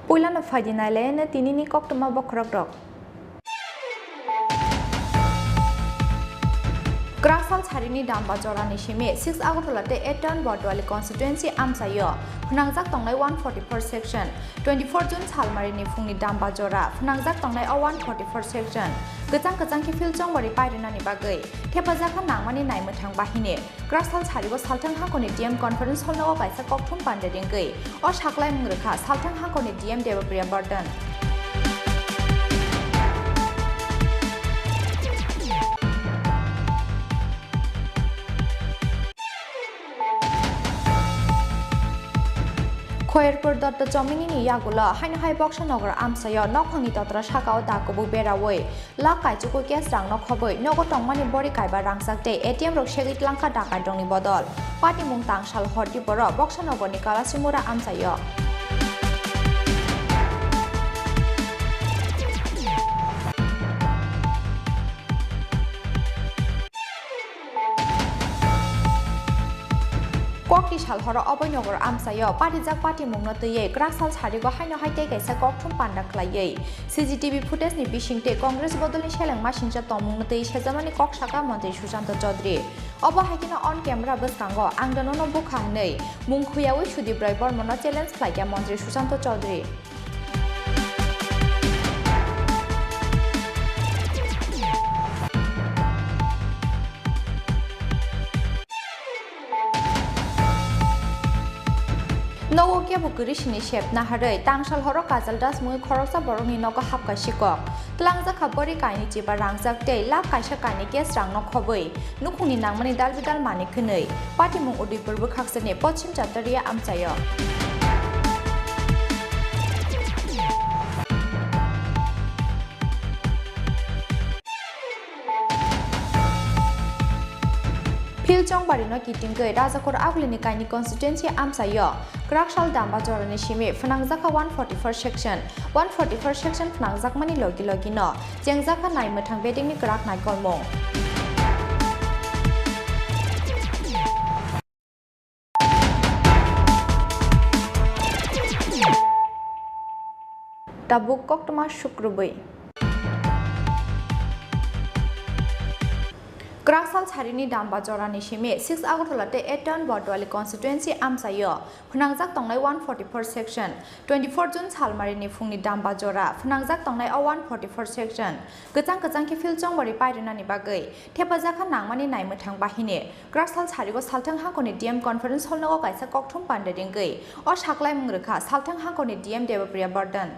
Puilano Fadinale, Tinini Koktoma Bokrok. Grasal Harini Damba Jorani Shime, 6 Agolate, Eton Bordwali constituency Amsayo, Funangzak Tonglai 141st section, 24 June Salmarini Funi Damba Jora, Funangzak Tonglai 141st section, Gazanki Filchong were Pirinani Bagay, Tepazaka Namani Naimatang Bahine, Grasal Harigo Sultan Hakoni DM conference Hono by Sakoktum Pandadingay, or Shaklai Murka, Sultan Hakoni DM Devabria Burden. Khoerpur dot the Jomini Yagula, High Boxan over Amsayo, Nokoni Totra Shakao Dakobu Beraway, Lakai Chuku Gas Rang Nokoboy, Nogotong Money Body Kaiba Rangsak Day, ATM Rosheli Lanka Daka Doni Bodol, Party Muntang shall Horti Boro, Boxan over Nicola Simura Amsayo. Kokti shall horror open over Amsayo, Partizak Party Mungote, Grasal Harigo Hino High Take a Sakok Panda Claye. CCTV footage ni Bishing Take Congress Bodolin Shelling Machine Chatomungate, Shazamani Kokshaka Monte Shushanto Chodri. Oba Hakina on camera Buskango, Anganono Bukane, Munkuya which should the Bribor Monotelens like a Monte Shushanto Chodri. No okay Bukurishini shape Nahare, Tangshal Horokazal does Mui Korosa Boroni Noko Hapkashiko. Tlangza Kabori Kaini Chiba Rangzak Day, La Kasha Kani Gas Rang no Koboi, Nukuni Namani Dalvidal Mani Kunei, Party Mung Udi Burbukaksane, Pochim Chataria Amsayo. Pilchong Barino Kitinga, Razakor Aglini Kaini constituency Amsayo, Krakshal Damba Jorani Shime, Fanangzaka 141st section, 141st section Fanangzak Mani Logi Logino, Jangzaka Naimatang Bedding Krak Naikolmo. Tabuk Koktoma Shukrubai. Grasal Harini Damba Jorani Shime, 6 Agolate, Eton Bordwali constituency Amsayo, Funangzak Tonglai 141st section, 24 June Salmarini Funi Damba Jora, Funangzak Tonglai 141st section, Gazanki Filchong were Pirinani Bagay, Tepazaka Namani Naimatang Bahine, Grasal Harigo Sultan Hakoni DM conference Hono by Sakoktum Pandadingay, or Shaklai Murka, Sultan Hakoni DM Devabria Burden.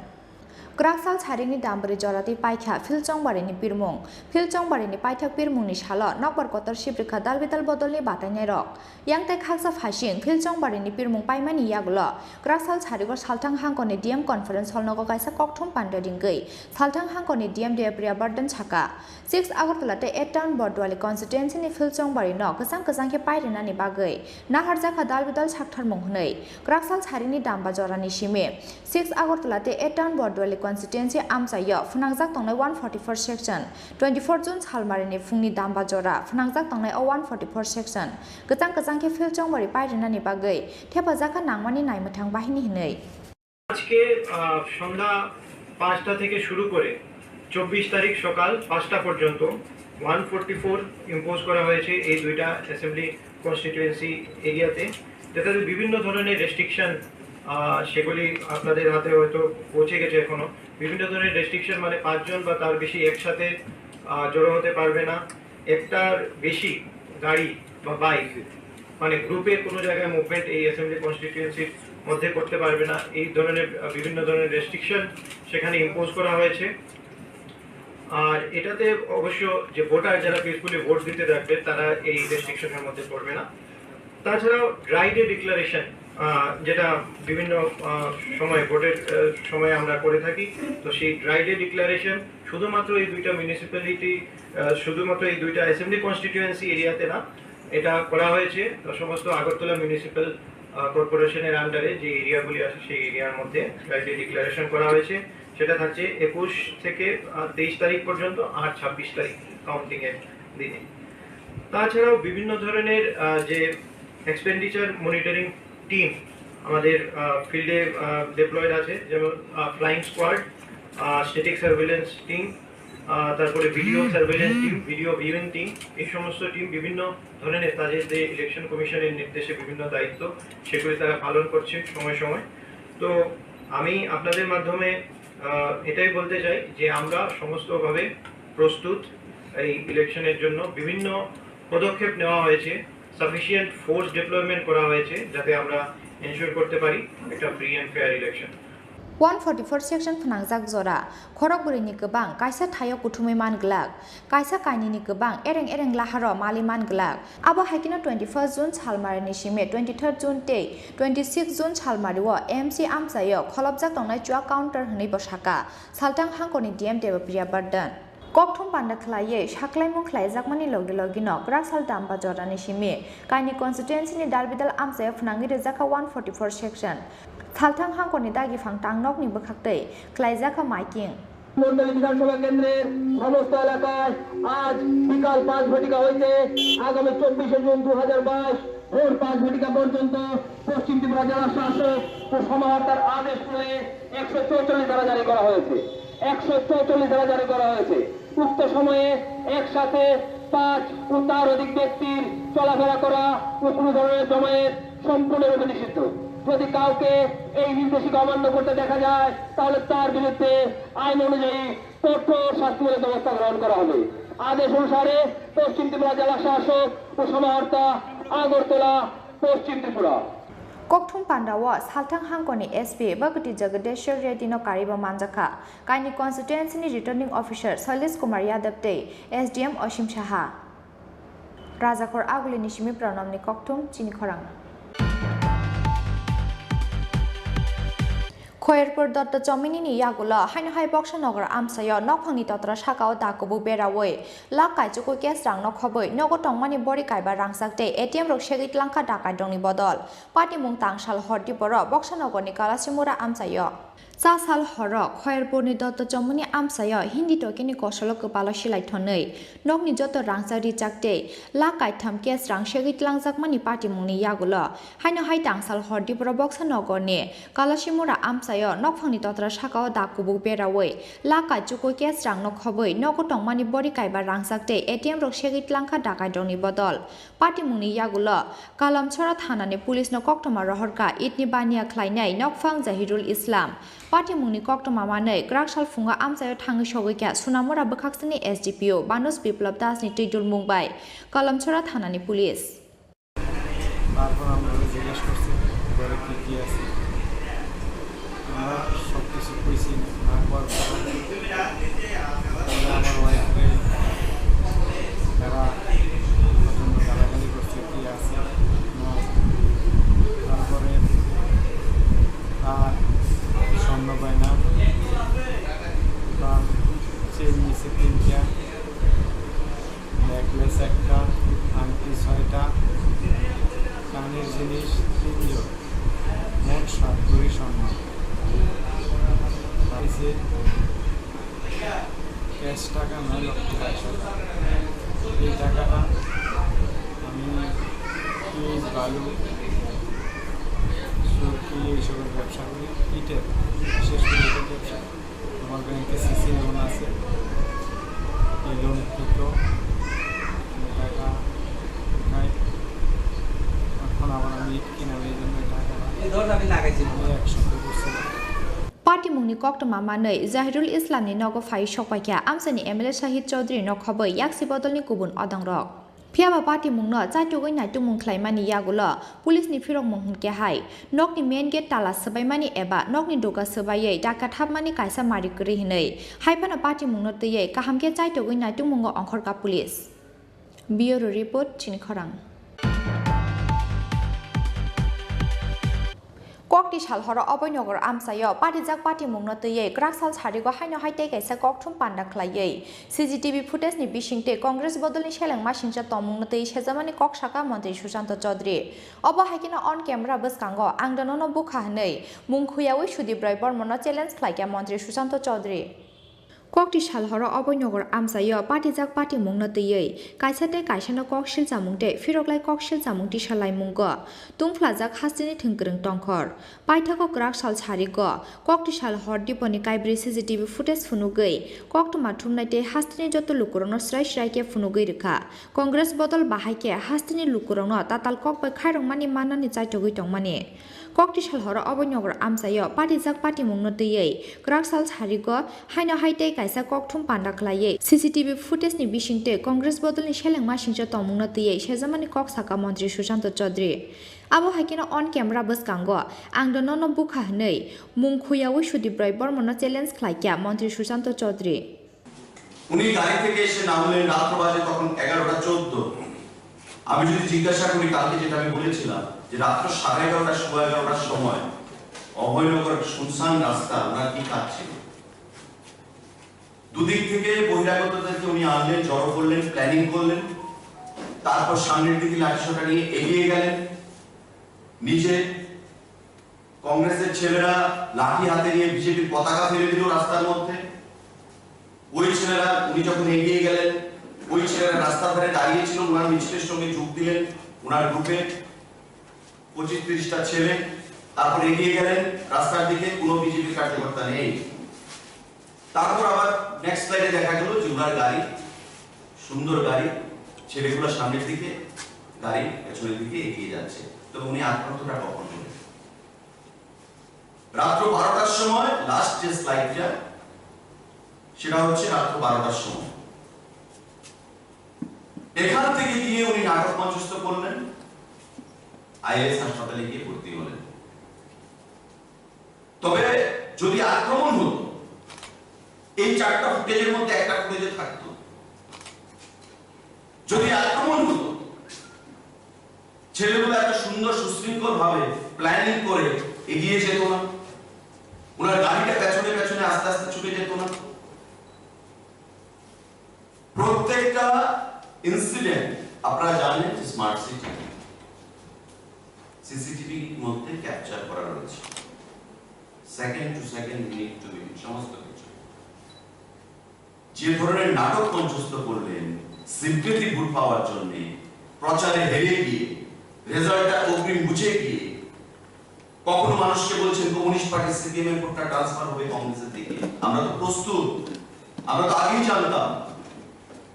Grasal Harini Dambari Jorati Paika, Filchong Barini Pirmung, Filchong Barini Paita Pirmuni Shala, Nokbar Kotor Shibrika Dalvital Bodoli Batane Rock, Yang Tek Haks of Hashing, Filchong Barini Pirmung Paimani Yagula, Grasal Harigo Sultan Hankoni DM conference Hall Nogo Kaisa Koktum Pandadingay, Sultan Hankoni DM Debria Burden Chaka, 6 Agolate Eton Bordwali constituency ni Filchong Barino, Kazanki Pairinani Bagay, Naharzaka Dalvital Chaktar Mungnay, Grasal Harini Damba Jorani Shime, 6 Agolate Eton Bordwali constituency Amsayo, Funangzak Tonglai 141st section, 24 June Halmarini Funi Damba Jora, Funangzak Tonglai 141st section, Kazanki Filchong Bari Pairinani Bagay, Tepazaka Namani Naimatang Bahini Hinay. আজকে সন্ধ্যা 5টা থেকে শুরু করে 24 তারিখ সকাল 5টা পর্যন্ত 144 impose করা হয়েছে এই দুইটা অ্যাসেম্বলি কনস্টিটিউয়েন্সি এরিয়াতে, যেটাতে বিভিন্ন ধরনের রেস্ট্রিকশন সেগুলি আপনাদের হাতে হয়তো পৌঁছে গেছে এখনো। বিভিন্ন ধরনের রেস্ট্রিকশন মানে 5 জন বা তার বেশি একসাথে জড়ো হতে পারবে না, একটার বেশি গাড়ি বা বাইক মানে গ্রুপে কোনো জায়গায় মুভমেন্ট এই অ্যাসেম্বলি কনস্টিটিউয়েন্সির মধ্যে করতে পারবে না। এই ধরনের বিভিন্ন ধরনের রেস্ট্রিকশন সেখানে ইম্পোজ করা হয়েছে। আর এটাতে অবশ্য যে ভোটার যারা পিসফুলি ভোট দিতে থাকবে তারা এই রেস্ট্রিকশনের মধ্যে পড়বে না। তাছাড়াও ড্রাই ডে ডিক্লারেশন যেটা বিভিন্ন সময় ভোটের সময় আমরা করে থাকি, তো সেই ড্রাই ডে ডিক্লারেশন শুধুমাত্র এই দুইটা মিউনিসিপ্যালিটি শুধুমাত্র এই দুইটা অ্যাসেম্বলি কনস্টিটিউয়েন্সি এরিয়াতে না, এটা করা হয়েছে সমস্ত আগরতলা মিউনিসিপ্যাল কর্পোরেশনের আন্ডারে যে এরিয়াগুলি আছে সেই এরিয়ার মধ্যে ড্রাই ডে ডিক্লারেশন করা হয়েছে। সেটা থাকছে 21 থেকে 23 তারিখ পর্যন্ত আর 26 তারিখ কাউন্টিং এর দিনে। তাছাড়াও বিভিন্ন ধরনের যে এক্সপেন্ডিচার মনিটরিং টিম আমাদের ফিল্ডে ডিপ্লয়েড আছে, যেমন flying squad, static surveillance team, তারপরে video surveillance team, video viewing team, এই সমস্ত টিম বিভিন্ন ধরনের তাদের যে ইলেকশন কমিশনের নির্দেশে বিভিন্ন দায়িত্ব সেগুলি তারা পালন করছে সময় সময়। তো আমি আপনাদের মাধ্যমে এটাই বলতে চাই যে আমরা সমস্তভাবে প্রস্তুত এই ইলেকশনের জন্য। বিভিন্ন পদক্ষেপ নেওয়া হয়েছে, সাফিসিয়েন্ট ফোর্স ডিপ্লয়মেন্ট করা হয়েছে যাতে আমরা এনশিওর করতে পারি একটা free and fair election. 144 section phanangjak jora khorokburi ni gobang kaisa thayo kuthumai manglak kaisa kaini ni gobang ereng laharo mali manglak abo haikino 21 June chalmari ni sime 23 June te 26 June chalmari wo MC amsayo kholobjak tongnai chua counter hnei bosaka saltang hangkoni DM deba priya burden kokthum panda khlaiye saklaimung khlaijakmani logi no graksal damba jorani sime kaini constituency ni dalbidal amsayo phnangi rejaka 144 section সালথাং হাঙ্কনি দাগি ফাং টাংনক নি বখাকতৈ ক্লাইজাখা miking মন্ডলী বিধানসভা কেন্দ্রের সমস্ত এলাকায় আজ বিকাল 5 ঘটিকা হইতে আগামী 24 জুন 2022 ভোর 5 ঘটিকা পর্যন্ত পশ্চিম ত্রিপুরা জেলা শাসক ও সমাহর্তার আদেশ করে 144 ধারা জারি করা হয়েছে। 144 ধারা জারি করা হয়েছে। উক্ত সময়ে একসাথে 5 ও তার অধিক ব্যক্তির চলাফেরা করা ও কোনো ধরনের জমায়েত সম্পূর্ণরূপে নিষিদ্ধ। যদি কাউকে এই নির্দেশিকা অমান্য করতে দেখা যায় তাহলে তার বিরুদ্ধে আইন অনুযায়ী কঠোর শাস্তিমূলক ব্যবস্থা গ্রহণ করা হবে। আদেশ অনুসারে পশ্চিম ত্রিপুরা জেলা শাসক ও সমাহর্তা আগরতলা, পশ্চিম Tripura. kokthum pandawo salthang hangkoni SP bagati jagadeshwar reddy no kariba manjaka kaini constituency ni returning officer Sailesh Kumar Yadav te SDM Osim Saha Rajakor aguli nishimi pranam ni kokthum chini khorang Khayerpur Dutta চমিনিনি ইয়াগুলো হাইনহাই বক্সনগর আমসায় নকফাংনি তত্র সাকাও দাকবু বেরাওয়ে লাক কাইচুকু কেস রাং নখবই নগো টংমানি বড়ি কাইবা রাংসাকতে এটিএম রক সেগিত লাংখা ডাকাই দংনি বদল পার্টি মুং তাংসাল হরদি বড় বক্সনগরনি কালাসিমুরা আমসায় চা সাল হর খয়েরপুরনি দত্ত চমুনি আমসায় হিন্দি টকিনি কৌশল গোপাল সিলাইথनै নকনি যত রাংসা রিচাকতে লাক কাইথাম কেস রাং সেগিত লাংজাকমানি পার্টি মুংনি ইয়াগুলো হাইনহাই তাংসাল হরদি বড় বক্সনগরনি কালাসিমুরা আমসায় নকফাংনি তত্র সাকাও দাকুবু বেরাওয়ে লাকাই চুকু কেস রাং নখবই নগো টংমানি বড়ি কাইবা রাংসাকতে এটিএম রক সেগিত লাংখা ডাকাই দংনি বদল পার্টি মুংনি ইয়াগুলো কালামছড়া থানানি পুলিশ ন কক্টমা রহরকা ইটনি বানিয়া খ্লাইনাই নকফাং জাহিরুল ইসলাম পার্টি মুংনি কক্টমা মাनै গ্রাকসাল ফুঙ্গা আমসায় থাঙ্গি সগৈকা সুনামুরা বখাকসনি SDPO বানুস বিপ্লব দাসনি তৈদুল মুংবাই কালামছড়া থানানি পুলিশ তারপর আমরা জিজ্ঞেস করছি ঘরে কি আছে আমরা সব কিছু কইছি আমার ওয়াইফকে তারা প্রচণ্ড গালাগালি করছে কি আছে তারপরে তার স্বর্ণ বায়না তার চেন নিচে 3টা নেকলেস 1টা আংটি 6টা কানের জিনিস 3 মোট 7 ভরি স্বর্ণ ক্যাশ টাকা 9 লক্ষ টাকা। এই টাকাটা আমি ইট বালু সুরকি এইসবের ব্যবসা করি, ইটের বিশেষ করে ইটের ব্যবসা। আমার ব্যাংকে সিসি লোন আছে, এই লোন দুটো টাকা খাই। এখন আবার আমি ইট কিনার এই জন্য টাকা আমি একসঙ্গে করছিলাম। পার্টি মুংনি কক্টমা মাनै জাহিরুল ইসলামনি নগো ফাই সকপাইকা আমসানি MLA শাহিদ চৌধুরী নখবই ইয়াকসি বদলনি গুবুন অদাংরক ফিয়াবা পার্টি মুংনো চাইটুগৈ নাইটু मुंख्लाइमानि यागुलो पुलिसनि फिरक मुंहुनके हाय नकनि मेन गेट ताला सबाइमानि एबा नकनि दोगा सबायै डाका थाबमानि कायसा मारि गरि हिनै हायफाना पार्टी मुंनो तयै काहामके चाइटुगै नाइटु मुंगो अंखरका पुलिस ब्यूरो रिपोर्ट चिनिखरां kokti salhoro oboinogor amsayo patijak party mungno teye graksal sarigo haino haite kaisa kokthum panda khlaiyei CCTV footage ni bisingte congress bodolni selengma singcha tomungno tei sejamani koksaka mantri Sushant Chaudhary obo haikino on camera bwskango angdanono bukha hnei mungkhuyawi Sudip Roy Bormono challenge khlaika mantri Sushant Chaudhary Kokti shalhoro obonyogar amsayo patijak pati mungna tiyei kaisate kaisana kokshil jamungte firoklai kokshil jamungti shalai mungo tungflajak hastini thingkrung tongkhor paithako krak sal charigo kokti shalhor diponi kaibri CCTV footage funugei koktuma thumnaite hastini joto lukurongno srai srai ke funugei rikha Congress bodol bahaike hastini lukurongno tatal kokbai khairongmani manani chaitogui tongmani Kokti shalhoro obonyogar amsayo patijak pati mungna tiyei krak sal charigo haino haite kaisa kokthum panda khlaiye CCTV footage ni bisingte Congress bodolni shelengma singcha tongmungna tiyei sejamani kok saka mantri Sushant Chaudhary abo haikino on camera baskango angdo nono bukha hnei mungkhuyawo Sudibrai Bormono challenge khlaikya mantri Sushant Chaudhary উনি গাড়ি থেকে এসে নামলেন রাত বাজে তখন 11:14 আমি যদি জিজ্ঞাসা করি কালকে যেটা আমি বলেছিলাম যে রাত 11:30 11:15 সময় অভয়নগর শুনশান রাস্তা ওনারা কি খাচ্ছেন দুদিক থেকে বহিরাগতদেরকে উনি আনলেন জড়ো করলেন প্ল্যানিং করলেন তারপর সামনের দিকে লাঠিসোঁটা নিয়ে এগিয়ে গেলেন নিচে কংগ্রেসের ছেলেরা লাঠি হাতে নিয়ে বিজেপির পতাকা ফেলে দিল রাস্তার মধ্যে ওই ছেলেরা উনি যখন এগিয়ে গেলেন ওই ছেলেরা রাস্তার ধারে দাঁড়িয়ে ছিল ওনার মিছিলের সঙ্গে যোগ দিলেন ওনার গ্রুপে 25-30টা ছেলে তারপর এগিয়ে গেলেন রাস্তার দিকে কোনো বিজেপি কার্যকর্তা নেই তারপর আবার নেক্সট স্লাইডে দেখা গেল যে ওনার গাড়ি সুন্দর গাড়ি ছেলেগুলো সামনের দিকে গাড়ি পেছনের দিকে এগিয়ে যাচ্ছে তবে উনি আত্মহত্যাটা কখন করলেন রাত্র 12টার সময় লাস্ট যে স্লাইডটা সেটা হচ্ছে রাত্র 12টার সময় এখান থেকে গিয়ে উনি নাটক মঞ্চস্থ করলেন আইএস হাসপাতালে গিয়ে ভর্তি হলেন তবে যদি আক্রমণ হতো এই চারটা ফুটেজের মধ্যে একটা ফুটেজে থাকতো যদি আক্রমণ হতো ছেলেগুলো একটা সুন্দর সুশৃঙ্খল ভাবে প্ল্যানিং করে এগিয়ে যেত না ওনার গাড়িটা পেছনে পেছনে আস্তে আস্তে ছুটে যেত না প্রত্যেকটা ইনসিডেন্ট আপনারা জানেন যে স্মার্ট সিটি সিসিটিভি মধ্যে ক্যাপচার করা রয়েছে second to second minute to minute সমস্ত কিছু যে ধরনের নাটক মঞ্চস্থ করলেন সিম্পথি ভোট পাওয়ার জন্য প্রচারে হেরে গিয়ে রেজাল্টটা অগ্রিম বুঝে গিয়ে কখনো মানুষকে বলছেন কমিউনিস্ট পার্টি সিপিএম এর ভোটটা ট্রান্সফার হবে কংগ্রেসের দিকে আমরা তো প্রস্তুত আমরা তো আগেই জানতাম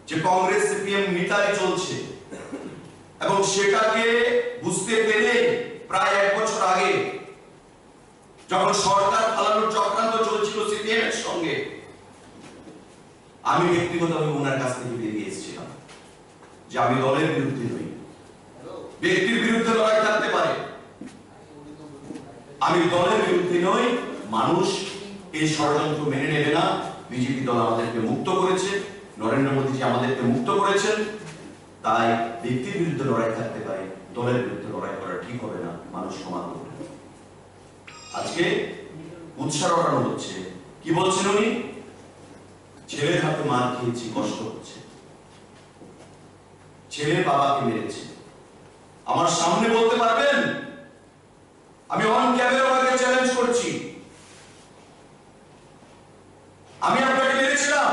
যে কংগ্রেস সিপিএম মিতালি চলছে এবং সেটাকে বুঝতে পেরে প্রায় 1 বছর আগে যখন সরকার পালানোর চক্রান্ত চলছিল সিপিএম এর সঙ্গে আমি ব্যক্তিগতভাবে ওনার কাছ থেকে বেরিয়ে এসেছিলাম যে আমি দলের বিরুদ্ধে নই ব্যক্তির বিরুদ্ধে লড়াই থাকতে পারে আমি দলের বিরুদ্ধে নই মানুষ এই ষড়যন্ত্র মেনে নেবে না বিজেপি দল আমাদেরকে মুক্ত করেছে নরেন্দ্র মোদীজি আমাদেরকে মুক্ত করেছেন তাই ব্যক্তির বিরুদ্ধে লড়াই থাকতে পারে দলের বিরুদ্ধে লড়াই করা ঠিক হবে না মানুষ সমান করবে আজকে উৎসাহ ওঠানো হচ্ছে কি বলছেন উনি ছেলের হাতে মার খেয়েছি কষ্ট হচ্ছে ছেলে বাবাকে মেরেছে আমার সামনে বলতে পারবেন আমি অন ক্যামেরা ওনাকে চ্যালেঞ্জ করছি আমি আপনাকে মেরেছিলাম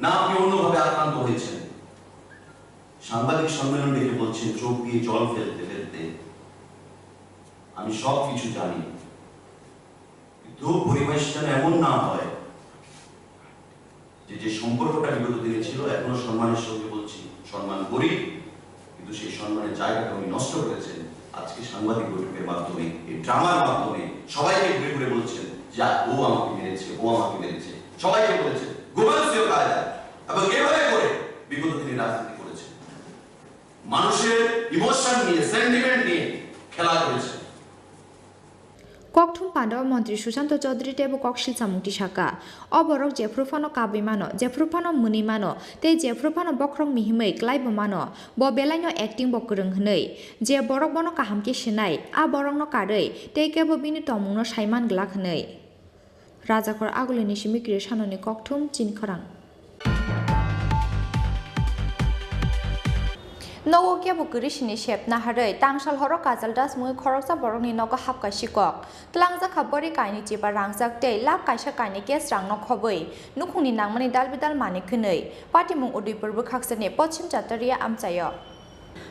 না আপনি অন্যভাবে আক্রান্ত হয়েছেন সাংবাদিক সম্মেলন ডেকে বলছেন চোখ দিয়ে জল ফেলতে ফেলতে আমি সব কিছু জানি কিন্তু পরিবেশ যেন এমন না হয় যে সম্পর্কটা বিগত দিনে ছিল এখনো সম্মানের সঙ্গে বলছি সম্মান করি কিন্তু সেই সম্মানের জায়গাটা উনি নষ্ট করেছেন আজকে সাংবাদিক বৈঠকের মাধ্যমে এই ড্রামার মাধ্যমে সবাইকে ঘুরে ঘুরে বলছেন যে ও আমাকে মেরেছে ও আমাকে মেরেছে সবাইকে বলেছে গোমাংসীয় কায়দায় এবং এভাবে করে বিগত দিনে রাজনীতি করেছে মানুষের ইমোশন নিয়ে সেন্টিমেন্ট নিয়ে খেলা করেছে Kokthum Pandawa Mantri Sushant Chaudhary tebo kokshil samungti shaka oborok jefrufano kabimano jefrufano munimano tei jefrufano bokrong mihimei klaibomano bo belaino acting bo kurung hnei je borok bono kahamke shinai a borokno karei tei kebo bini tomungno saiman glak hnei Rajakor agulini simikri sanoni Kokthum Chinkhorang Nogo kia bukirishini shep naharei tangsal horo kajal das mui khoroksa borokni nogo hapka shikok tlangja khabori kaini chiba rangjak tei lak kaisa kaini kes rangno khoboi nukhungni nangmani dalbidal mani khunei patimung Udaipur bukhaksani Pochim Chataria amchayo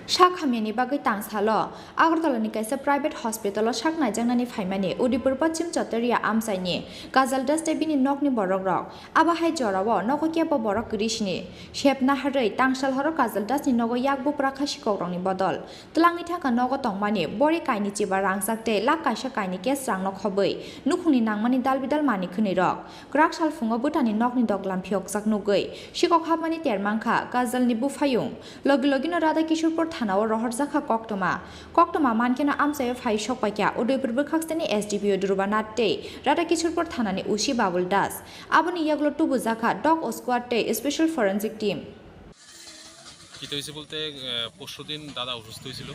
Shakhamyani bagai tangsalo Agartalani kaisa private hospital o shaknai jangnani phaimani Udaipur Pochim Chataria amchaini kajal das tei bini nokni borokrok abahai jorao nogo kia bo borok kirishini shep naharei tangsal horo kajal das ni nogo yakbu prakha shikokrokni bodol tlangni thaka nogo tongmani bori kaini chiba rangjak tei lak kaisa kaini kes rangno khoboi nukhungni nangmani dalbidal mani khunei rok krak sal fungo butani nokni doglam phiokjak nugui shikok habmani termangkha kajalni bufayung logilogino Radha Kishorpur thanao rohorjakha koktoma mankeno amchayo phai sokpaikya Udaipur bukhaksani SDPO Durbanat tei Radha Kishorpur thanani usi Babul Das aboni yaglo tubujakha dog squad tei special forensic team কিটা হয়েছে বলতে পরশুদিন দাদা অসুস্থ হয়েছিল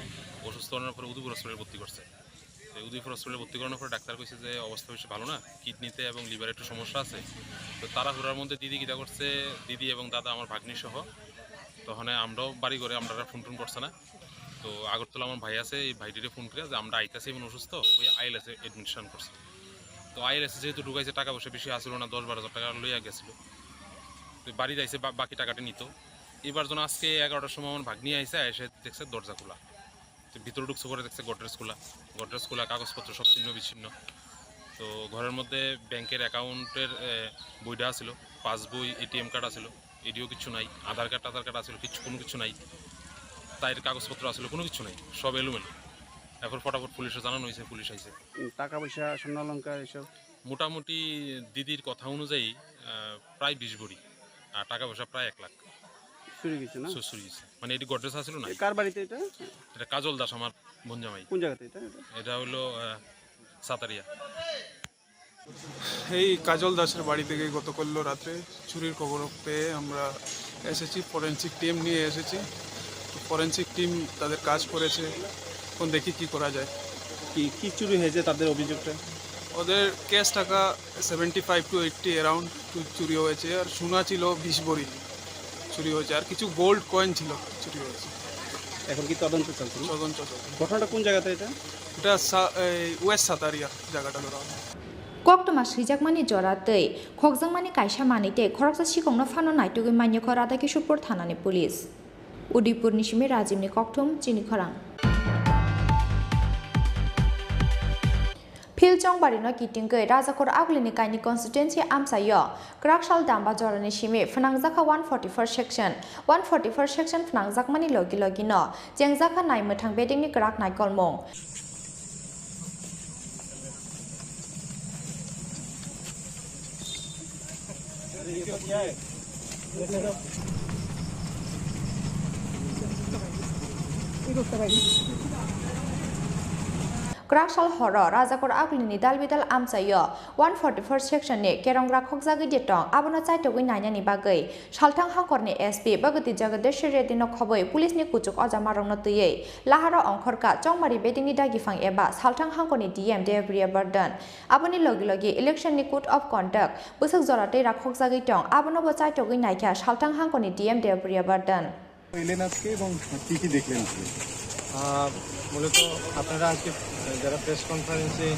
অসুস্থ হওয়ার পরে উদয়পুর হসপিটালে ভর্তি করছে উদয়পুর হসপিটালে ভর্তি করানোর পরে ডাক্তার কইছে যে অবস্থা বেশি ভালো না কিডনিতে এবং লিভারে একটু সমস্যা আছে তো তারা ঘোরার মধ্যে দিদি কিটা করছে দিদি এবং দাদা আমার ভাগ্নি সহ তখন আমরাও বাড়ি করে আমরা ফোন টোন করছে না তো আগরতলা আমার ভাই আছে এই ভাইটিরে ফোন করে যে আমরা আইতাছি এমন অসুস্থ ওই আইএলএসে এডমিশন করছে তো আইএলএসে যেহেতু ঢুকাইছে টাকা পয়সা বেশি আসছিল না 10-12 হাজার টাকা লইয়া গেছিল তো বাড়ি যাইছে বাকি টাকাটা নিত এবার যখন আজকে 11টার সময় আমার ভাগ্নি আইসে এসে দেখছে দরজা খোলা তো ভিতরে ঢুকছে করে দেখছে গডরেজ খোলা কাগজপত্র সব ছিন্ন বিচ্ছিন্ন তো ঘরের মধ্যে ব্যাংকের অ্যাকাউন্টের বইটা ছিল পাসবই এটিএম কার্ড আছিল এডিও কিছু নাই আধার কার্ড আছিল কোনো কিছু নাই তাইর কাগজপত্র আছিল কোনো কিছু নাই সব এলোমেলো এরপর ফটাফট পুলিশে জানানো হয়েছে পুলিশ আইছে টাকা পয়সা স্বর্ণ অলংকার এসব মোটামুটি দিদির কথা অনুযায়ী প্রায় 20 ভরি আর টাকা পয়সা প্রায় 1 লাখ চুরি গেছে না চুরি গেছে মানে এটি গডরেজ আছিল না কার বাড়িতে এটা এটা কাজল দাস আমার বঞ্জামাই কোন জায়গাতে এটা হলো সাতারিয়া এই কাজল দাসের বাড়ি থেকে গতকাল রাত্রে চুরির খবর পেয়ে আমরা এসেছি ফরেনসিক টিম নিয়ে এসেছি ফরেনসিক টিম তাদের কাজ করেছে এখন দেখি কি করা যায় কি চুরি হয়েছে তাদের অভিযোগটা ওদের ক্যাশ টাকা 75 to 80 অ্যারাউন্ড চুরি হয়েছে আর সোনা ছিল 20 ভরি চুরি হয়েছে আর কিছু গোল্ড কয়েন ছিল চুরি হয়েছে এখন কি তদন্ত চলছে তদন্ত চলছে ঘটনাটা কোন জায়গাতে এটা ওয়েস্ট সাতারিয়া জায়গাটা ধরা koktoma srijakmani jora tei khokjangmani kaisa mani tei khoroksa sikongno phano naitugui manyakho Radha Kishorpur thanani police Udaipur ni simi Rajimni kokthum chini khorang Philchong barino kitingkei Rajakor aglini kaini constituency amsayo Kraksal damba jorani simi phanangjaka 141 section phanangjakmani logi no jengjaka naimethang bedingni krak nai kolmong Kraksal horo Rajakor aglini dalbidal amchayo 144 section ni kerongra khokjagi detong abono chaitogui nainani bagai salthang hangkorni SP bagati jagadesh reddy no khoboi police ni kuchuk ojamarongno tuyei laharo ongkhorka chongmari bedingni dagifang eba salthang hangkorni DM Devriya Burden aboni logi election ni code of conduct busak jorate rakhokjagi tong abono bo chaitogui naikha salthang hangkorni DM Devriya Burden এলেন আজকে এবং কি কি দেখলেন মূলত আপনারা আজকে যারা প্রেস কনফারেন্সে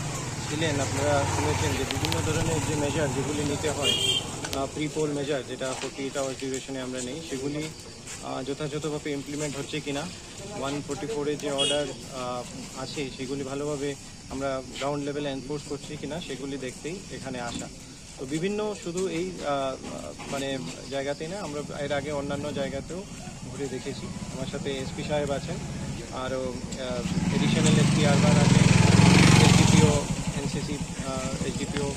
ছিলেন আপনারা শুনেছেন যে বিভিন্ন ধরনের যে মেজার যেগুলি নিতে হয় প্রি পোল মেজার যেটা 48 আওয়ার্স ডিউরেশনে আমরা নেই সেগুলি যথাযথভাবে ইমপ্লিমেন্ট হচ্ছে কিনা 144 এর যে অর্ডার আছে সেগুলি ভালোভাবে আমরা গ্রাউন্ড লেভেলে এনফোর্স করছি কিনা সেগুলি দেখতেই এখানে আসা তো বিভিন্ন শুধু এই মানে জায়গাতেই না আমরা এর আগে অন্যান্য জায়গাতেও ঘুরে দেখেছি আমার সাথে এসপি সাহেব আছেন আরও এডিশনাল এসপি আরবান আছেন এসডিপিও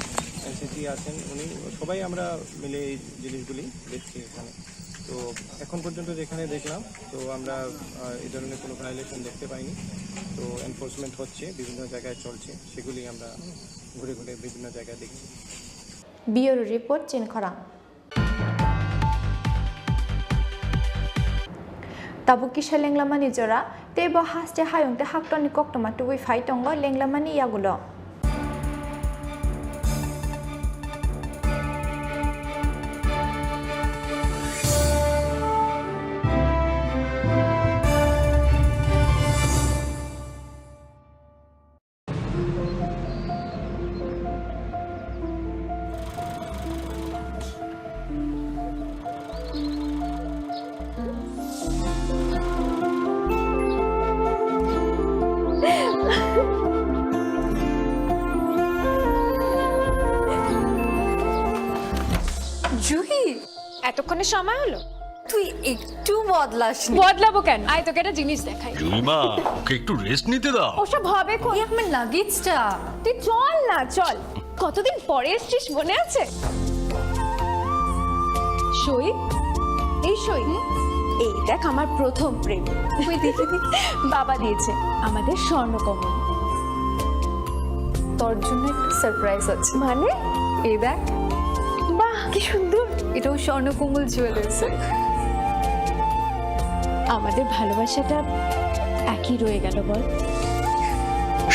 এনসিসি আছেন উনি সবাই আমরা মিলে এই জিনিসগুলি দেখছি এখানে তো এখন পর্যন্ত যেখানে দেখলাম তো আমরা এই ধরনের কোনো ভায়োলেশন দেখতে পাইনি তো এনফোর্সমেন্ট হচ্ছে বিভিন্ন জায়গায় চলছে সেগুলি আমরা ঘুরে ঘুরে বিভিন্ন জায়গায় দেখছি Bureau Report Chin Khorang Tabuki Lenglamani Jora, Tebo Haste Hayung the Haktoni Koktoma to we fight on Lenglamani Yagulo. এতক্ষণে সময় হলো? তুই একটু বদলাস নি। বদলাবো কেন? আয় তোকে একটা জিনিস দেখাই। জুইমা ওকে একটু রেস্ট নিতে দাও। ওসব হবে কোন? এই আমার লাগেজটা। তুই চল না, চল। কতদিন পরে এসছিস, মনে আছে? সই, এই সই, এই দেখ আমার প্রথম প্রেম। তুই দেখে বাবা দিয়েছে আমাদের স্বর্ণকমল। তোর জন্য একটা সারপ্রাইজ আছে। মানে? এই দেখ। বাহ কি সুন্দর। এটাও স্বর্ণকমল জুয়েলার্সে। আমাদের ভালোবাসাটা একই রয়ে গেল বল।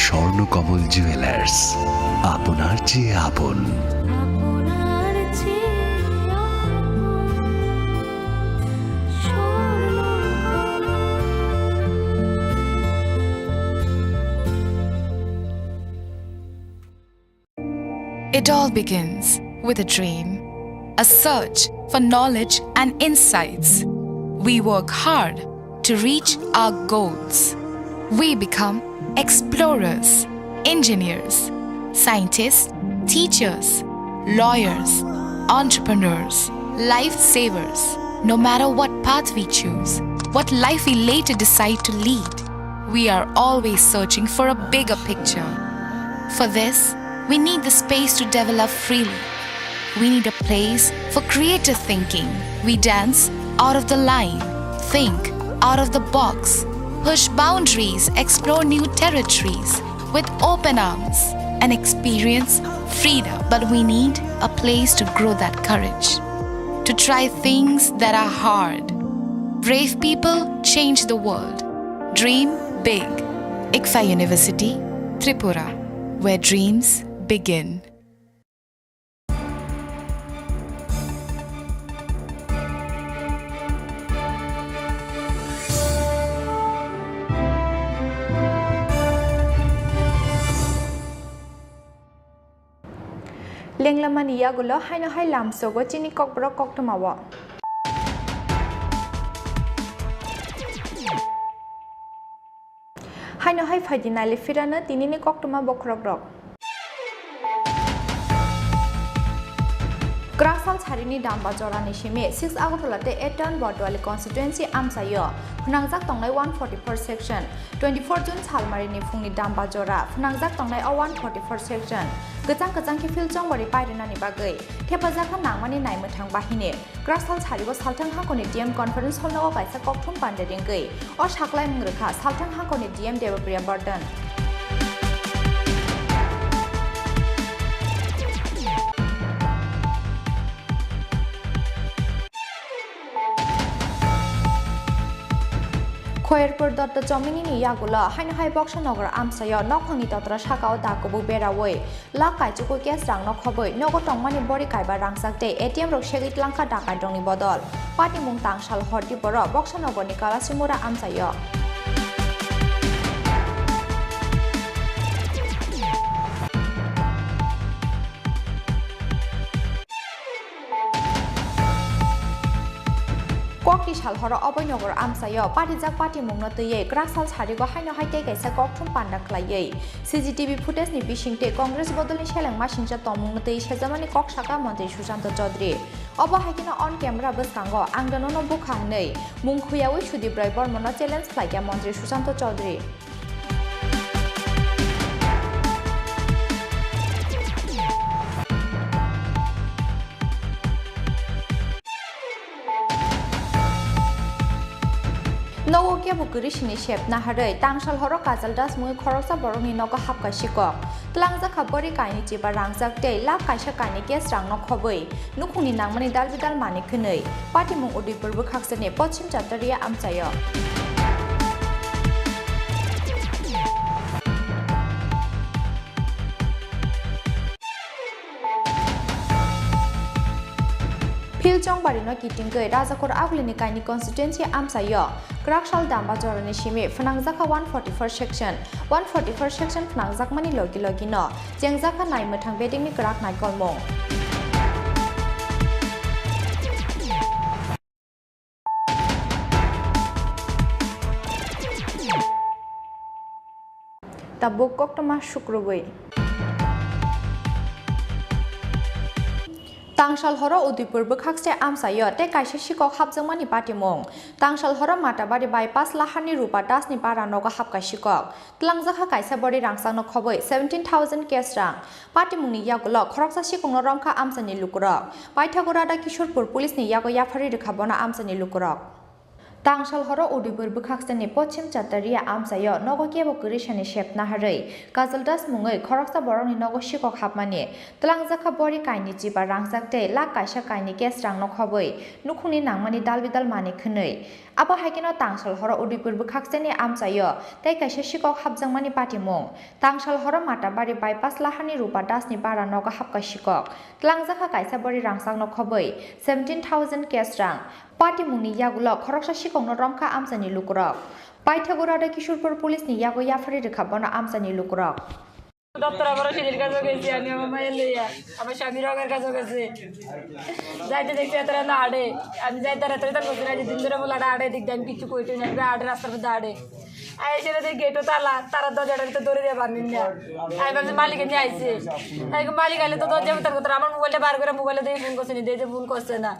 স্বর্ণকমল জুয়েলার্স, আপনার চেয়ে আপন। It all begins with a dream, a search for knowledge and insights. We work hard to reach our goals. We become explorers, engineers, scientists, teachers, lawyers, entrepreneurs, lifesavers. No matter what path we choose, what life we later decide to lead, we are always searching for a bigger picture. For this, we need the space to develop freely. We need a place for creative thinking. We dance out of the line, think out of the box, push boundaries, explore new territories with open arms and experience freedom. But we need a place to grow that courage, to try things that are hard. Brave people change the world. Dream big. ICFA University, Tripura, where dreams begin. Lenglamani yagulo haino hai lamsogo chini kokborok koktomawo. Haino hai faidinali firana tinini koktoma bokrok. Grasal Harini Damba Jorani Shime, 6 Agotolate, Eton Bordwali constituency Amsayo, Funangzak Tonglai 141st section, 24 June Salmarini Fungi Damba Jora, Funangzak Tonglai 141st section, Gazang Kifil Jongwari Parinani Bagay, Tepazaka Namani Naimatang Bahine, Grasal Hari was Sultan Hakoni DM conference hall no by Sakoktum Pandadingay, or Shaklai Murka, Sultan Hakoni DM Devapria Burden. Khoyerpur dot the Jomini Yagula, Hanhai Boxer Nogar Amsayo, Nokoni Totra Shakao Dakobu Beraway, Lakai Chuku Gesang Nokoboy, Nogotong Money Body Kaiba Rangsak Day, ATM Roshegit Lanka Daka Doni Bodol, Party Muntang shall Horti Boro, Boxer Nogo Nicola Simura Amsayo. Kokti shall horror Obonogar Amsayo, Partizak Party Mungnote, Grasal Harigo Hino High Gasa Koktum Panda Claye, CCTV footage ni Bishinte, Congress Bodolin Shelling Machine Tomunte, Shazamani Kokshaka Monte Shushanto Chodri, Oba Hakina on camera Buskango, Anganono Bukhane, Munkuya wish to the Bribor Monotelens like a Monte Shushanto Chodri. No Kia Bukurishi shape Nahare, Tangshal Horo Kazal Das Mu Korosa Boroni Noga Hapka Shiko, Tlangza Kabori Kaini Chiba Rangzak Day, La Kasha Kani Gas Rang no Koboi, Nukuni Namani Dalvidal Mani Kunui, Party Mung Udi Burbu Haksane, Pochim Chataria Amsayo. Piljong Barino Kitingay, Razakor Aglini Kaini constituency Amsayo, Krakshal Damba Jorani Shime, Fanangzaka 141st section, 141st section Fanangzak Mani Logi Logino, Jangzaka Naimutang Beding Krak Naikolmo. Tabuk Koktoma Shukruwe. Tangshal horo Udipur Bukakste Amsayo, te Kaisha Shiko Habzamani Patimong. Tangshal horo Matabari bypass Lahani Rupa Dasni Paranoga Hapka Shikok. Tlangzaka Kaisa Body Rangsang no Koboi, 17,000 Kesrang. Patimuni Yagolok, Kroksa Shikong Romka Amsani Lukurok. Paitagorada Kishurpur Police ni Yago Yafari Kabona Amsani Lukurok. Tangshal horo Udipur Bukakstani Pochim Chataria Amsayo, Nogo Kebo Kurishani Shep Nahare, Kazaldas Mungai, Koroksa Boroni Nogo Shikok Hapmani, Tlangzaka Bori Kaini Jiba Rangzakte, La Kaisha Kaini Kesrang no Koboi, Nukuni Nangmani Dalvidal Mani Kunui. Abo Hakino Tangshal horo Udipur Bukakstani Amsayo, Te Kaisha Shikok Habzangmani Patimong, Tangshal horo Matabari bypass Lahani Rupa Dasni Para Nogo Hapka Shikok, Tlangzaka Kaisa Bori Rangsang no Koboi, 17,000 Kesrang. Patimuni Yagulo, Koroksa Shikong no Romka Amsani Lukurok. Paitagorada Kishurpur Police ni Yago Yafari Kabona Amsani Lukurok. দপ্তর আবার সিঁড়ির কাজও গেছি আমি আমার মায়ের লইয়া আমার স্বামীর রঙের কাজও গেছে যাইতে দেখছি এত না আড়ে আমি যাইতে রাত্রে তার বসে রাজি দিন ধরে বলে আড়ে দিক আমি কিছু কইতে না আড়ে রাস্তার মধ্যে আড়ে আইসে দেখি গেটও তারা দরজাটার ভিতরে দৌড়ে দিয়ে বান্ধি না আমি ভাবছি মালিকে নিয়ে আইসে মালিক আইলে তো দরজা ভিতর করতে আমার মোবাইলটা বার করে মোবাইলে দিয়ে ফোন করছে নি দিয়ে ফোন করছে না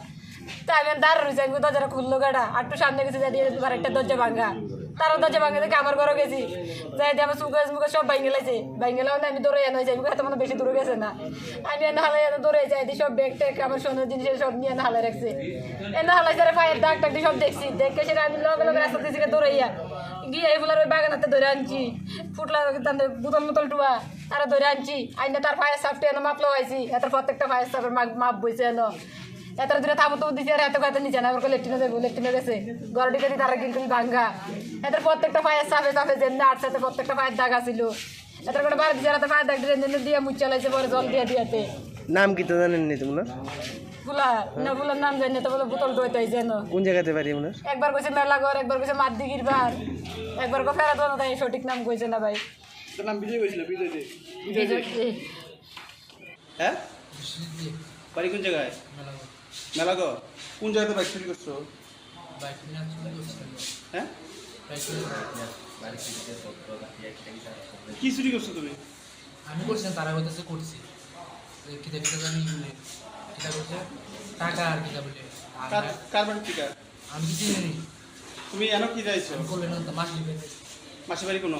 তাই আমি দাঁড় রয়েছি আমি দরজাটা খুললো গাড়া একটু সামনে গেছে যাই একটা দরজা ভাঙা তারা দরজা ভাঙে দেখে আমার ঘরে গেছি যাই দিয়ে আমার সুগার মুখে সব ভাঙে গেছে ভাঙে গেলেও আমি দৌড়ে এনে যাই এত মানে বেশি দূরে গেছে না আমি এনে হালাই দৌড়ে যাই দিয়ে সব ব্যাগ ট্যাগ আমার সোনার জিনিস সব নিয়ে এনে হালাই রাখছে এনে হালাই যারা ফায়ার দাগ টাগ সব দেখছি দেখে সেটা আমি লগে লগে রাস্তা থেকে দৌড়াইয়া গিয়ে এগুলার ওই বাগানাতে ধরে আনছি ফুটলা বোতল মোতল টুয়া তারা ধরে আনছি আইনে তার ফায়ার সাপটা এনে মাপলো আইছি এত প্রত্যেকটা ফায়ার সাপের মাপ বইছে এনে এত দূরে থামো তো দিচ্ছে এত কথা নিচে না লেট্রিনে যাবো লেট্রিনে গেছে গরটি করে তারা কিন্তু ভাঙ্গা এত প্রত্যেকটা ফায়ার সাপে সাপে যে আট সাথে প্রত্যেকটা ফায়ার দাগ আসিল এত করে বার দিয়ে ফায়ার দাগ দিয়ে মুখ চালাইছে পরে জল দিয়ে দিয়াতে নাম কি তো জানেন নি তোমরা বুলা না বুলার নাম জানি তো বলে বোতল দইতে যেন কোন জায়গাতে বাড়ি আপনার একবার কইছে মেলাগড় একবার কইছে মাদ্দিগির বার একবার কো ফেরা দোনো তাই সঠিক নাম কইছে না ভাই তোর নাম বিজয় কইছিল বিজয় হ্যাঁ বাড়ি কোন জায়গায় মেলাগড় কোন জায়গাতে বাইক চুরি করছো হ্যাঁ কি চুরি করছো তুমি আমি করছি তারা হইতেছে করছি কিতা কিতা জানি বলে কিতা করছে টাকা আর কিতা বলে কার বাড়ি থেকে আমি কি চিনি তুমি এনো কি যাইছো আমি করলে না মাসি বাড়ি কোনো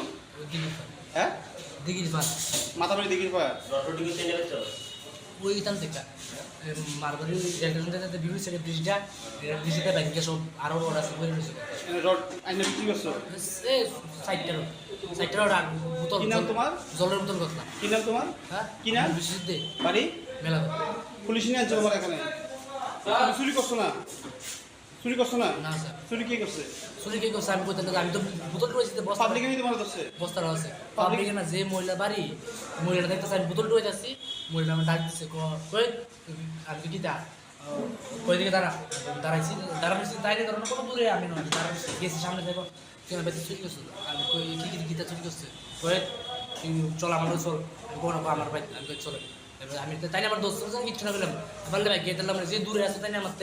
হ্যাঁ দিঘির পার মাথা বাড়ি দিঘির পার ওই তান থেকে মারবাড়ি রেস্টুরেন্টে বিভিন্ন সাইডে ব্রিজটা ব্রিজটা ব্যাংকে সব আরও রড আছে বলে রয়েছে রড আইনে বিক্রি করছো এই সাইডটা রড আর বোতল কি নাম তোমার জলের বোতল করলাম কি নাম তোমার হ্যাঁ কি নাম বিশুদ্ধে বাড়ি মেলা পুলিশ নিয়ে আসছো তোমার এখানে তুমি চুরি করছো না চুরি করছো না না স্যার চুরি কে করছে চুরি কে করছে আমি কইতে আমি তো বোতল রয়েছে বস্তা পাবলিকে নিতে মনে করছে বস্তা আছে পাবলিকে না যে মহিলা বাড়ি মহিলাটা দেখতেছে আমি বোতল রয়ে যাচ্ছি মহিলা আমার ডাক দিচ্ছে কই আমি কি তা কই দিকে দাঁড়াইছি দাঁড়াইছি তাই ধরো কোনো দূরে আমি নয় দাঁড়াইছি গেছি সামনে দেখো কেন বেশি চুরি করছে আমি কই কি গীতা চুরি করছে কই চল আমার চল কোনো আমার ভাই আমি কই চলে আমি তাই আমার দোস্ত কিচ্ছু না বললাম বললে ভাই গিয়ে দিলাম যে দূরে আছে তাই আমার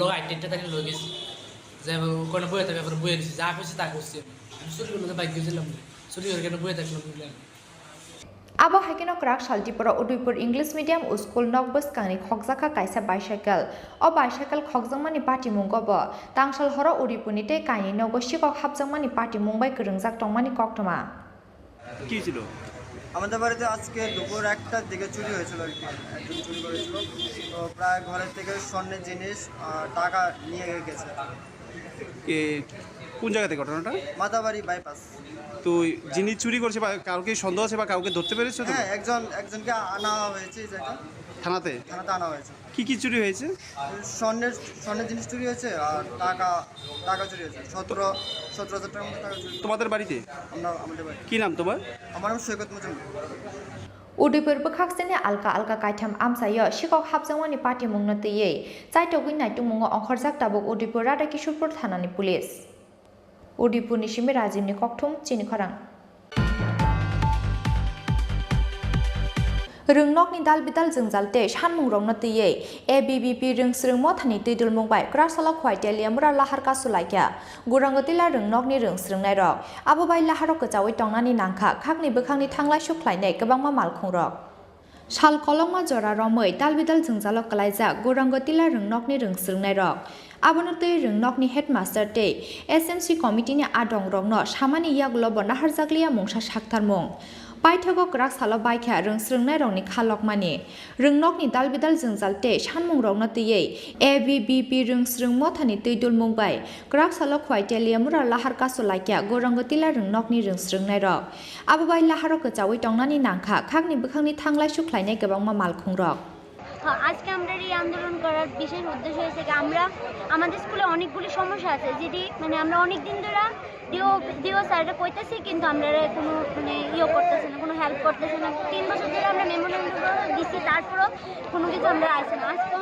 লোক আইটেনটা তাই লোক গেছি যে কোনো বইয়ে থাকে বইয়ে দিচ্ছি যা করছি তা করছি আমি চুরি করলো বাইক গেছিলাম চুরি করে কেন বইয়ে থাকলাম বুঝলাম Abo Hakino Krak Shaltipura Udipur English Medium School Nogbus Kani Khokjaka Kaisa bicycle o bicycle Khokjangmani Party Mungobo Tangshal horo Udipuni te Kani Nogo Shikok Habjangmani Party Mumbai Kurungjak Tongmani Koktoma কি ছিল আমাদের বাড়িতে আজকে দুপুর 1টার দিকে চুরি হয়েছিল আর কি একজন চুরি করেছিল তো প্রায় ঘরের থেকে স্বর্ণের জিনিস টাকা নিয়ে গেছে কোন জায়গাতে ঘটনাটা মাতাবাড়ি বাইপাস তো যিনি চুরি করছে বা কাউকে সন্দেহ আছে বা কাউকে ধরতে পেরেছো তো হ্যাঁ একজনকে আনা হয়েছে যেটা থানাতে আনা হয়েছে কি চুরি হয়েছে স্বর্ণের জিনিস চুরি হয়েছে আর টাকা চুরি হয়েছে 17,000 টাকার মতো টাকা চুরি তোমাদের বাড়িতে আমাদের বাড়ি কি নাম তোমার আমার নাম সৈকত Majumdar Udipur Bukhaksene Alka Kaitam Amsayo Shikok Habjangmani Party Mungna Tiye Chaitogui Naitu Mungo Onkhorjak Tabuk Udipur Rada Kishorpur Thanani Police Udipur Nishimi Rajimni Kokthum Chini Khorang Rungnog ni dal bidal jengjalte sanmung rongna tiye ABBP rungsrungmo thani tidul mungbai krasala khwaitelia mura lahar ka sulaikya gurangotila rungnog ni rungsrungnai rok abo bai laharo kchawi tongnani nangkha khakni bukhangni thanglai sukhlainai kwbangma malkhung rok Shal kolongma jora romoi dalbidal jungjalok kalaijak gorango tila rungnokni rungsrungnai rok. Abonotei rungnokni headmaster tei SMC committee ni adong rokno samani yagulo bo naharjakliya mungsa saktarmung. Paithago krak salo baikha rungsrungnai rokni khalokmani. Rungnokni dalbidal jungjal tei sanmung rokno tiyei ABBP rungsrung mothani tuidul mungbai. Krak salo khwaitelia mura lahar kaso laikya gorango tila rungnokni rungsrungnai rok. Ababai laharo kchawi tongnani nangkha khakni bukhangni thanglai suklainai gobangma malkhung rok. আজকে আমরা এই আন্দোলন করার বিশেষ উদ্দেশ্য হয়েছে যে আমরা আমাদের স্কুলে অনেকগুলি সমস্যা আছে যেটি মানে আমরা অনেক দিন ধরে ডিও স্যাররা কইতেছি কিন্তু আমরা কোনো মানে করতেছে না কোনো হেল্প করতেছে না 3 বছর ধরে আমরা মেমোরেন্ডাম দিচ্ছি তারপরও কোনো কিছু আমরা আসে না আজকে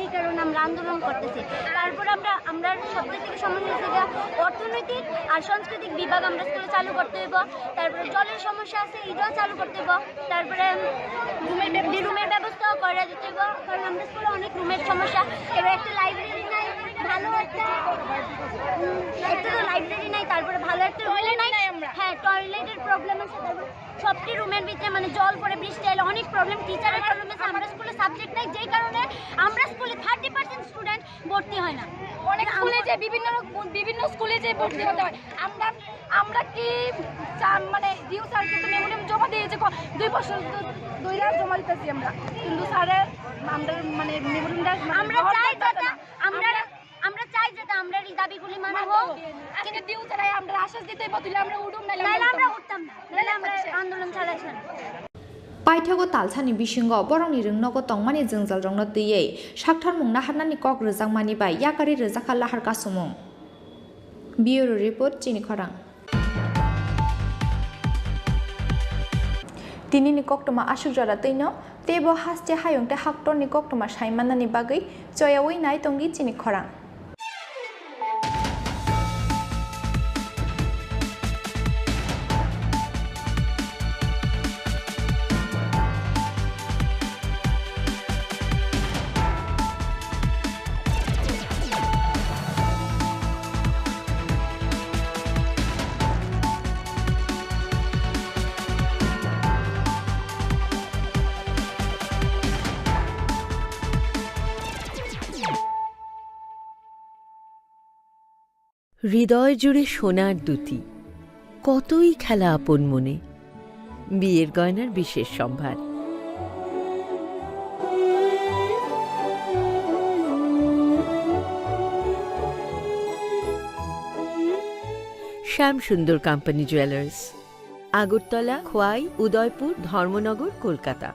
এই কারণে আমরা আন্দোলন করতেছি তারপর আমরা সবথেকে থেকে সমস্যা হচ্ছে যে অর্থনৈতিক আর সাংস্কৃতিক বিভাগ আমরা স্কুলে চালু করতে হইব তারপরে জলের সমস্যা আছে এটাও চালু করতে হইব তারপরে রুমের ব্যবস্থাও করা যেতে হইব কারণ আমাদের স্কুলে অনেক রুমের সমস্যা এবার একটা লাইব্রেরি নাই ভালো একটা লাইব্রেরি নাই তারপরে ভালো একটা টয়লেট নাই হ্যাঁ টয়লেটের প্রবলেম আছে তারপর সবটি রুমের ভিতরে মানে জল পড়ে বৃষ্টি এলে অনেক প্রবলেম টিচারের প্রবলেম আছে আমরা স্কুলে সাবজেক্ট নাই যেই কারণে আমরা স্কুলে 30% স্টুডেন্ট ভর্তি হয় না অনেক স্কুলে যে বিভিন্ন স্কুলে যে ভর্তি হতে হয় আমরা কি মানে ডিউ স্যার কিন্তু মেমোরিয়াম জমা দিয়েছে 2 বছর ধরে জমা দিতেছি আমরা কিন্তু স্যারের আমরা মানে মেমোরিয়াম আমরা চাই যাতে আমরা চাই যাতে আমরা এই দাবিগুলি মানা হোক আজকে ডিউ স্যার আমরা আশ্বাস দিতে বললে আমরা উঠুম না আমরা উঠতাম না নালে আমরা আন্দোলন চালাইছেন Paithago talsani bisingo borongni rungnogo tongmani jungjal rongno tiyei saktarmung naharnani kok rwjakmani bai yakari rwjakha lahar kasumung. Bureau report chini khorang. Tinini koktoma asukjara teino tebo haste hayongte haktorni koktoma saimanani bagui joyawi nai tongi chini khorang. হৃদয় জুড়ে সোনার দুটি কতই খেলা আপন মনে বিয়ের গয়নার বিশেষ সম্ভার শ্যামসুন্দর কোম্পানি জুয়েলার্স আগরতলা খোয়াই উদয়পুর ধর্মনগর কলকাতা